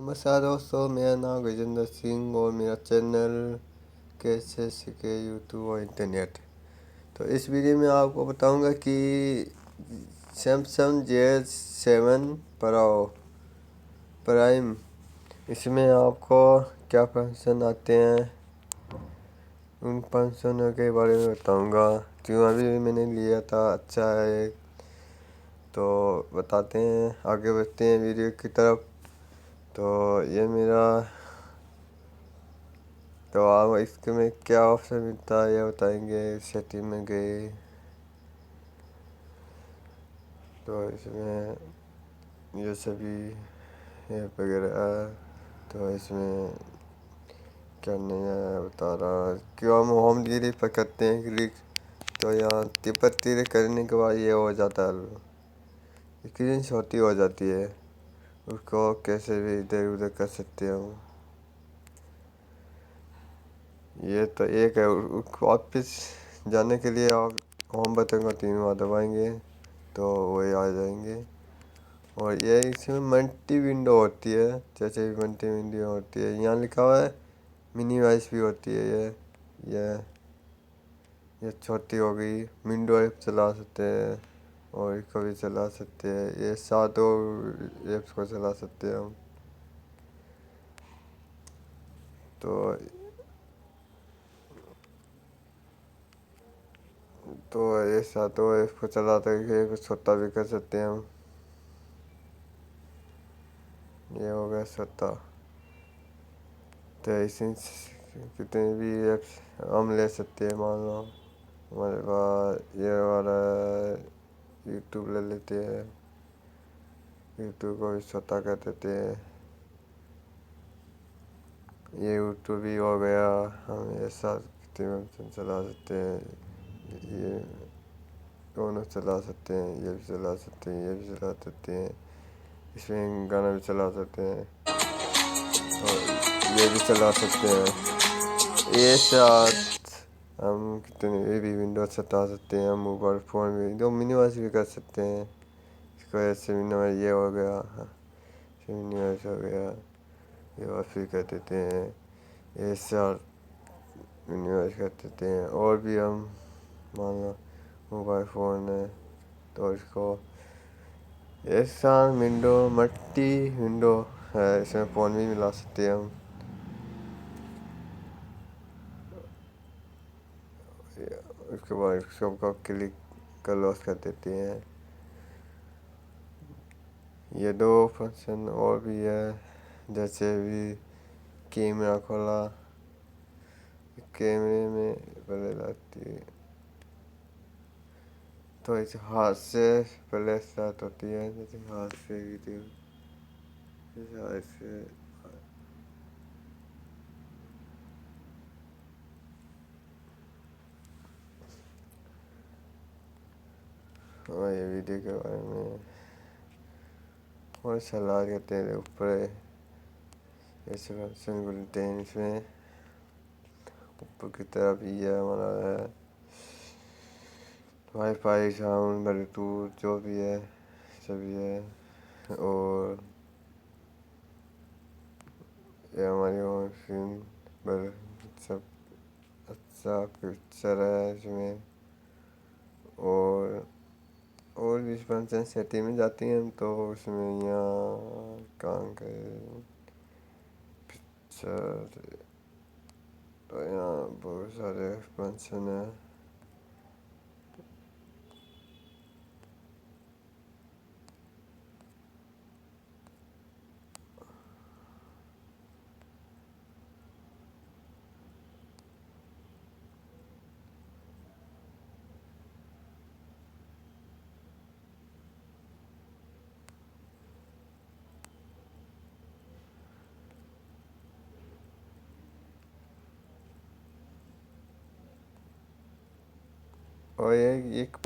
नमस्कार दोस्तों, मेरा नाम गजेंद्र सिंह और मेरा चैनल कैसे सीखे यूट्यूब और इंटरनेट। तो इस वीडियो में आपको बताऊंगा कि सैमसंग J7 प्रो प्राइम इसमें आपको क्या फंक्शन आते हैं, उन फंक्शनों के बारे में बताऊंगा। क्यों अभी मैंने लिया था, अच्छा है। तो बताते हैं, आगे बढ़ते हैं वीडियो की तरफ। तो ये मेरा, तो आप इसके में क्या ऑप्शन मिलता है ये बताएंगे। सेटिंग में गए तो इसमें ये सभी ऐप वगैरह है। तो इसमें क्या नहीं है बता रहा। क्यों हम होम डिलीवरी पर करते हैं क्लिक, तो यहाँ तिब्बत तीर करने के बाद ये हो जाता है, स्क्रीन छोटी हो जाती है। उसको कैसे भी इधर उधर कर सकते हैं हम। ये तो एक है। वापस जाने के लिए आप होम बटन को 3 बार दबाएंगे तो वही आ जाएंगे। और ये इसमें मल्टी विंडो होती है, जैसे मल्टी विंडो होती है। यहाँ लिखा हुआ है मिनी वॉइस भी होती है। ये छोटी हो गई। विंडो ऐप चला सकते हैं और इसको भी चला सकते हैं। ये सातों ऐप्स को चला सकते हैं हम। तो तो ये सातों ऐप को चलाते हैं, छोटा भी कर सकते हैं हम। ये हो गया छोटा। तो ऐसे कितने भी ऐप्स हम ले सकते हैं। मान लो हमारे पास ये वाला यूट्यूब ले लेते हैं, यूट्यूब को भी छोटा कर देते हैं। ये यूट्यूब भी हो गया। हम ये साथ कितने ऑप्शन चला सकते हैं। ये दोनों चला सकते हैं, ये भी चला सकते हैं, ये भी चला सकते हैं। इसमें गाना भी चला सकते हैं और ये भी चला सकते हैं। ये साथ हम कितने ये भी विंडो चला सकते हैं। हम मोबाइल फ़ोन में दो मिनिमाइज भी कर सकते हैं। इसको ऐसे मिनिमाइज ये हो गया, मिनिमाइज हो गया। ये और फिर कर देते हैं, ये साथ मिनिमाइज कर देते हैं। और भी हम मान लो मोबाइल फ़ोन है तो इसको ऐसा विंडो मल्टी विंडो है, इसमें फ़ोन भी मिला सकते हैं हम। उसके बाद सबका क्लिक क्लोज कर देते हैं। ये दो फंक्शन और भी है, जैसे भी कैमरा खोला, कैमरे में पहले लाती है तो इस हाथ से पहले स्टार्ट होती है। जैसे हाथ से वीडियो, जैसे हाथ से। और ये वीडियो के बारे में और सलाह करते हैं। ऊपर ऐसे फंक्शन बोलते हैं, इसमें ऊपर की तरफ ये हमारा है वाईफाई, साउंड, ब्लूटूथ जो भी है सभी है। और ये हमारी होम स्क्रीन पर सब अच्छा पिक्चर है इसमें। और भी फंक्शन सेटिंग में जाती हैं तो उसमें यहाँ काम करें पिक्चर, तो यहाँ बहुत सारे फंक्शन है। और ये एक